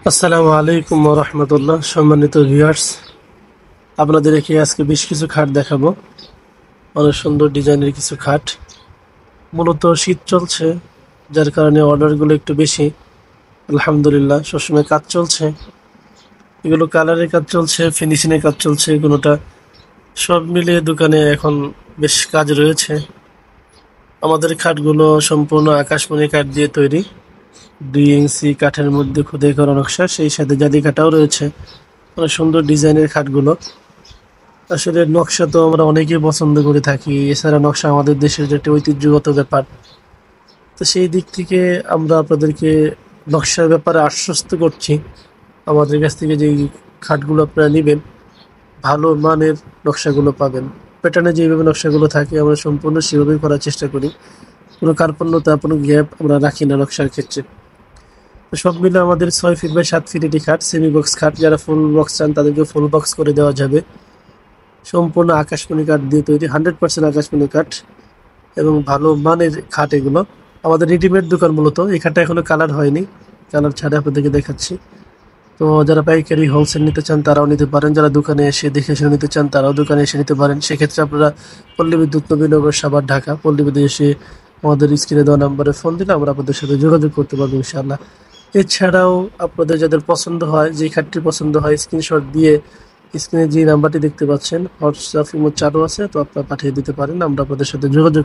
আসসালামু আলাইকুম রহমতুল্লাহ। সম্মানিত ভিউয়ার্স, আপনাদেরকে আজকে বেশ কিছু খাট দেখাবো। অনেক সুন্দর ডিজাইনের কিছু খাট। মূলত শীত চলছে, যার কারণে অর্ডারগুলো একটু বেশি। আলহামদুলিল্লাহ, সবসময় কাজ চলছে। এগুলো কালারের কাজ চলছে, ফিনিশিংয়ের কাজ চলছে, কোনোটা সব মিলিয়ে দোকানে এখন বেশ কাজ রয়েছে। আমাদের খাটগুলো সম্পূর্ণ আকাশমণি কাঠ দিয়ে তৈরি। 2 ইঞ্চি কাঠের মধ্যে খোদাই করা নকশা, সেই সাথে জালি কাটাও রয়েছে। অনেক সুন্দর ডিজাইনের খাটগুলো। আসলে নকশা তো আমরা অনেকেই পছন্দ করে থাকি, এছাড়া নকশা আমাদের দেশের যে একটা ঐতিহ্যগত ব্যাপার। তো সেই দিক থেকে আমরা আপনাদেরকে নকশার ব্যাপারে আশ্বস্ত করছি। আমাদের কাছ থেকে যে খাটগুলো আপনারা নেবেন, ভালো মানের নকশাগুলো পাবেন। প্যাটার্নে যেভাবে নকশাগুলো থাকে আমরা সম্পূর্ণ সেভাবেই করার চেষ্টা করি। কোনো কার্পণ্যতা, কোনো গ্যাপ আমরা রাখি না নকশার ক্ষেত্রে। তো সব মিলে আমাদের 6 ফিট বাই 7 ফিট এটি খাট, সেমি বক্স খাট। যারা ফুল বক্স চান তাদেরকে ফুল বক্স করে দেওয়া যাবে। সম্পূর্ণ আকাশমণি কাঠ দিয়ে তৈরি, 100% আকাশমণি কাঠ এবং ভালো মানের খাট এগুলো। আমাদের রেডিমেড দোকান মূলত। এই খাটটা এখনো কালার হয়নি, কালার ছাড়া আপনাদেরকে দেখাচ্ছি। তো যারা পাইকারি হোলসেল নিতে চান তারাও নিতে পারেন, যারা দোকানে এসে দেখে শুনে নিতে চান তারাও দোকানে এসে নিতে পারেন। সেক্ষেত্রে আপনারা পল্লী বিদ্যুৎ নবীনগর সাভার ঢাকা পল্লী বিদ্যুৎ এসে আমাদের স্ক্রিনে দেওয়া নাম্বারে ফোন দিলে আমরা আপনাদের সাথে যোগাযোগ করতে পারবো ইনশাআল্লাহ। এছাড়াও আপনাদের যাদের পছন্দ হয়, যে খাটটি পছন্দ হয়, স্ক্রিনশট দিয়ে স্ক্রিনে যে নাম্বারটি দেখতে পাচ্ছেন, হোয়াটসঅ্যাপ ইমো চালু আছে, তো আপনারা পাঠিয়ে দিতে পারেন, আমরা আপনাদের সাথে যোগাযোগ